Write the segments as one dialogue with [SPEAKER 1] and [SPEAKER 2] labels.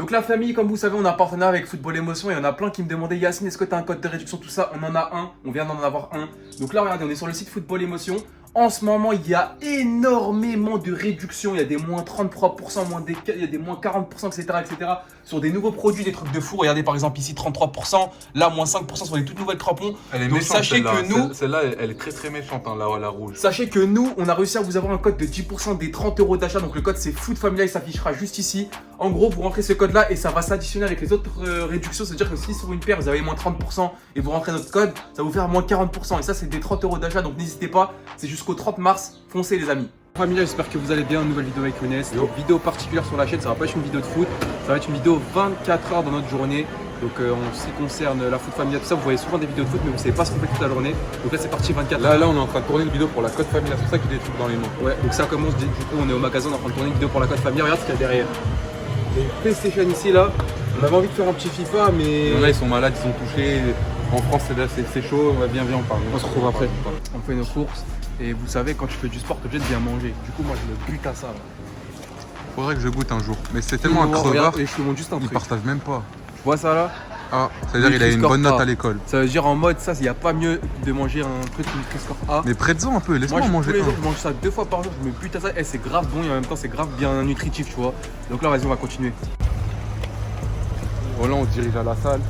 [SPEAKER 1] Donc la famille, comme vous savez, on a un partenariat avec Football Émotion et on a plein qui me demandaient Yacine, est-ce que tu as un code de réduction, tout ça? On en a un, on vient d'en avoir un. Donc là, regardez, on est sur le site Football Émotion. En ce moment, il y a énormément de réductions. Il y a des moins 33%, il y a des moins 40%, etc. Sur des nouveaux produits, des trucs de fou. Regardez par exemple ici 33%, là moins 5% sur les toutes nouvelles crampons.
[SPEAKER 2] Elle est
[SPEAKER 1] Donc
[SPEAKER 2] méchante,
[SPEAKER 1] sachez que nous,
[SPEAKER 2] celle-là, elle est très méchante, hein, la rouge.
[SPEAKER 1] sachez que nous, on a réussi à vous avoir un code de 10% des 30 € d'achat. Donc le code c'est FootFamily, il s'affichera juste ici. En gros, vous rentrez ce code là et ça va s'additionner avec les autres réductions. C'est-à-dire que si sur une paire vous avez moins 30% et vous rentrez notre code, ça va vous faire moins 40%. Et ça, c'est des 30 € d'achat. Donc n'hésitez pas, c'est jusqu'au 30 mars. Foncez les amis. Familia, j'espère que vous allez bien. Une nouvelle vidéo avec Younes. Une vidéo particulière sur la chaîne. Ça va pas être une vidéo de foot, ça va être une vidéo 24 heures dans notre journée. Donc en ce qui concerne la Foot Familia, tout ça, vous voyez souvent des vidéos de foot, mais vous savez pas ce qu'on fait toute la journée. Donc là, c'est parti 24 heures.
[SPEAKER 2] Là, on est en train de tourner une vidéo pour la Code Familia. C'est pour ça qu'il y a des trucs dans les mains.
[SPEAKER 1] Ouais, donc ça commence. Du coup, on est au magasin, on est en train de tourner une vidéo pour la Code Familia. Regarde ce qu'il y a derrière. Il y a une PlayStation ici, là. On avait envie de faire un petit FIFA, mais.
[SPEAKER 2] Il y en a, ils sont malades, ils sont touchés. En France, c'est chaud. Viens, on parle.
[SPEAKER 1] On se retrouve après. On fait nos courses. Et vous savez, quand tu fais du sport, t'es obligé de bien manger. Du coup, moi, je me bute à ça. Là.
[SPEAKER 2] Faudrait que je goûte un jour. Mais c'est tellement un crevard.
[SPEAKER 1] Et je te montre juste un
[SPEAKER 2] Il
[SPEAKER 1] truc.
[SPEAKER 2] partage même pas.
[SPEAKER 1] Tu vois ça là?
[SPEAKER 2] Ah, ça veut dire qu'il a une bonne note à l'école.
[SPEAKER 1] Ça veut dire en mode, ça, il n'y a pas mieux de manger un truc Nutri-Score A.
[SPEAKER 2] Mais prête-en un peu, laisse-moi manger
[SPEAKER 1] tous les jours,
[SPEAKER 2] un.
[SPEAKER 1] je mange ça 2 fois par jour, je me bute à ça. Et c'est grave bon et en même temps, c'est grave bien nutritif, tu vois. Donc là, vas-y, on va continuer.
[SPEAKER 2] Voilà, on se dirige à la salle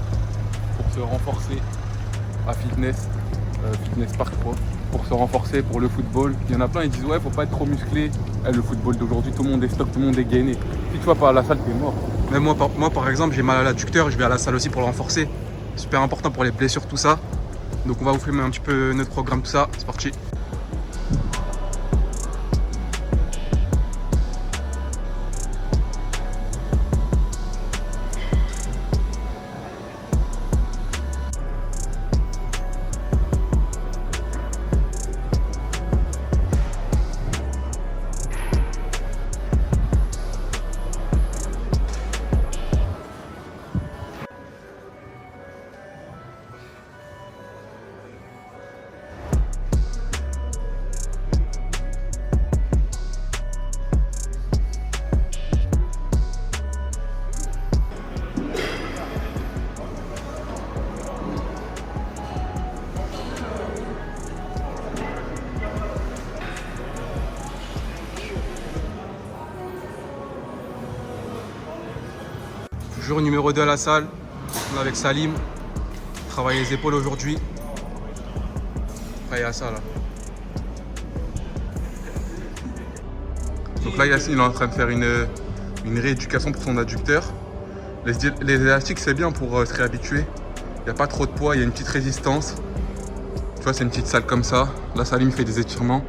[SPEAKER 2] pour se renforcer à Fitness Park, quoi. Pour se renforcer pour le football. Il y en a plein, ils disent ouais, faut pas être trop musclé. Le football d'aujourd'hui, tout le monde est stock, tout le monde est gainé. Si tu vas pas à la salle, t'es mort.
[SPEAKER 1] Même moi, par exemple, j'ai mal à l'adducteur, je vais à la salle aussi pour le renforcer. Super important pour les blessures, tout ça. Donc on va vous filmer un petit peu notre programme, tout ça. C'est parti. Jour numéro 2 à la salle, on est avec Salim. Travaille les épaules aujourd'hui. Après il y a ça là.
[SPEAKER 2] Donc là, Yacine il est en train de faire une rééducation pour son adducteur. Les élastiques, c'est bien pour se réhabituer. Il n'y a pas trop de poids, il y a une petite résistance. Tu vois, c'est une petite salle comme ça. Là, Salim fait des étirements.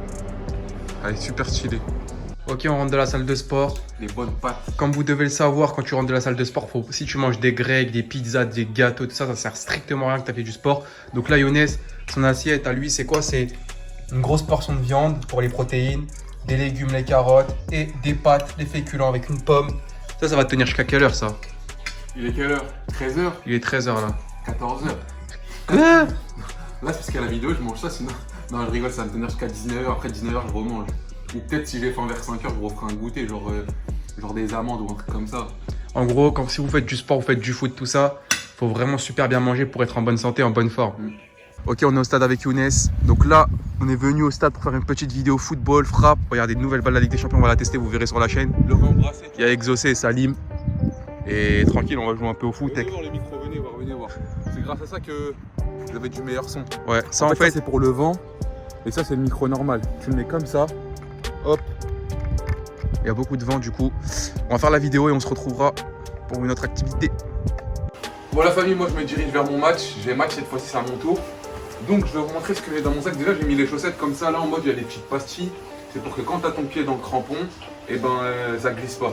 [SPEAKER 2] Elle est super stylée.
[SPEAKER 1] Ok, on rentre de la salle de sport.
[SPEAKER 2] Les bonnes pattes.
[SPEAKER 1] Comme vous devez le savoir, quand tu rentres de la salle de sport, si tu manges des grecs, des pizzas, des gâteaux, tout ça, ça sert strictement à rien que tu as fait du sport. Donc là, Younes, son assiette à lui, c'est quoi? C'est une grosse portion de viande pour les protéines, des légumes, les carottes et des pâtes, les féculents avec une pomme. Ça va te tenir jusqu'à quelle heure ça?
[SPEAKER 2] Il est quelle heure? 13h?
[SPEAKER 1] Il est 13h là.
[SPEAKER 2] 14h.
[SPEAKER 1] Quoi?
[SPEAKER 2] Là, c'est parce qu'à la vidéo, je mange ça, sinon. Non, je rigole, ça va me tenir jusqu'à 19h. Après 19h, je remange. Ou peut-être si j'ai faim vers 5h, je referai un goûter, genre des amandes ou un truc comme ça.
[SPEAKER 1] En gros, si vous faites du sport, vous faites du foot, tout ça, faut vraiment super bien manger pour être en bonne santé, en bonne forme. Ok, on est au stade avec Younes. Donc là, on est venu au stade pour faire une petite vidéo football, frappe. Regardez, une nouvelle balle de la Ligue des Champions, on va la tester, vous verrez sur la chaîne. Il y a Exaucé et Salim. Et tranquille, on va jouer un peu au foot.
[SPEAKER 2] Venez voir le micro, venez voir. C'est grâce à ça que vous avez du meilleur son.
[SPEAKER 1] Ouais, ça en
[SPEAKER 2] ça,
[SPEAKER 1] fait
[SPEAKER 2] c'est pour le vent. Et ça, c'est le micro normal. Tu le mets comme ça. Hop.
[SPEAKER 1] il y a beaucoup de vent du coup. On va faire la vidéo et on se retrouvera pour une autre activité.
[SPEAKER 2] Bon, la famille, moi je me dirige vers mon match. J'ai match cette fois-ci, c'est à mon tour. Donc je vais vous montrer ce que j'ai dans mon sac. Déjà, j'ai mis les chaussettes comme ça. Là, en mode, il y a des petites pastilles. C'est pour que quand tu as ton pied dans le crampon, et ben ça glisse pas.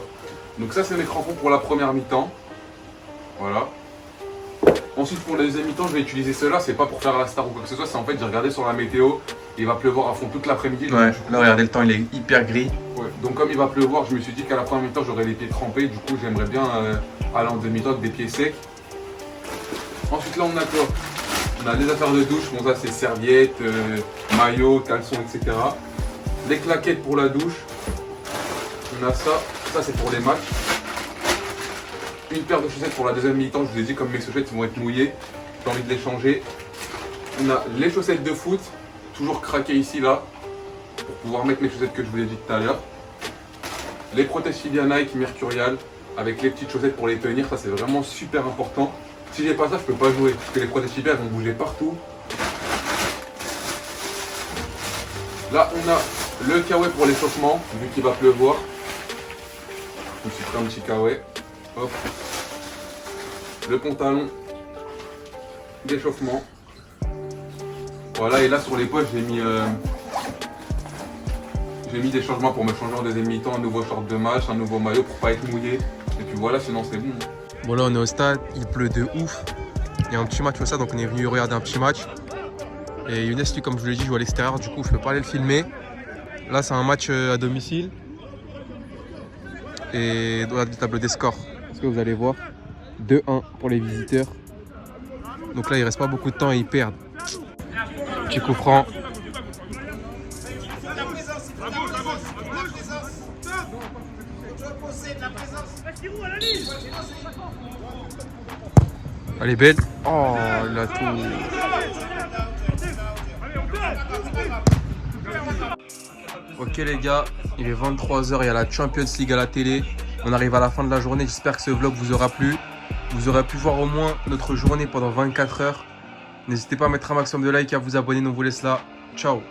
[SPEAKER 2] Donc ça, c'est mes crampons pour la première mi-temps. Voilà. Ensuite, pour la deuxième mi-temps, je vais utiliser ceux-là. C'est pas pour faire la star ou quoi que ce soit. C'est en fait, j'ai regardé sur la météo. Il va pleuvoir à fond toute l'après-midi.
[SPEAKER 1] Ouais, là regardez, le temps il est hyper gris.
[SPEAKER 2] Ouais. Donc comme il va pleuvoir, je me suis dit qu'à la première mi-temps, j'aurais les pieds trempés. Du coup, j'aimerais bien aller en demi-temps avec des pieds secs. Ensuite, là, on a quoi? On a les affaires de douche. Bon, ça, c'est serviettes, maillots, caleçons, etc. Les claquettes pour la douche. On a ça. Ça, c'est pour les matchs. une paire de chaussettes pour la deuxième mi-temps. Je vous ai dit, comme mes chaussettes vont être mouillées, j'ai envie de les changer. On a les chaussettes de foot, toujours craquées ici, là, pour pouvoir mettre mes chaussettes que je vous ai dit tout à l'heure. Les protèges filiales Nike Mercurial, avec les petites chaussettes pour les tenir, ça c'est vraiment super important. Si j'ai pas ça, je peux pas jouer, parce que les protèges filiales vont bouger partout. Là, on a le kawaii pour l'échauffement, vu qu'il va pleuvoir. Je me suis pris un petit kawaii. Hop. Le pantalon d'échauffement. Voilà, et là sur les poches, j'ai mis des changements pour me changer en deuxième mi-temps, un nouveau short de match, un nouveau maillot pour pas être mouillé. Et puis voilà, sinon c'est bon.
[SPEAKER 3] Bon là on est au stade, il pleut de ouf. Il y a un petit match au stade, donc on est venu regarder un petit match. Et Younes, lui, comme je vous l'ai dit, joue à l'extérieur, du coup je peux pas aller le filmer. Là c'est un match à domicile. Et dans la table des scores, parce que vous allez voir, 2-1 pour les visiteurs. Donc là il reste pas beaucoup de temps et ils perdent. Petit coup franc. Elle est belle. Oh, il a tout. Ok les gars, il est 23 h, il y a la Champions League à la télé. On arrive à la fin de la journée, j'espère que ce vlog vous aura plu. Vous aurez pu voir au moins notre journée pendant 24 heures. N'hésitez pas à mettre un maximum de likes et à vous abonner, nous on vous laisse là. Ciao.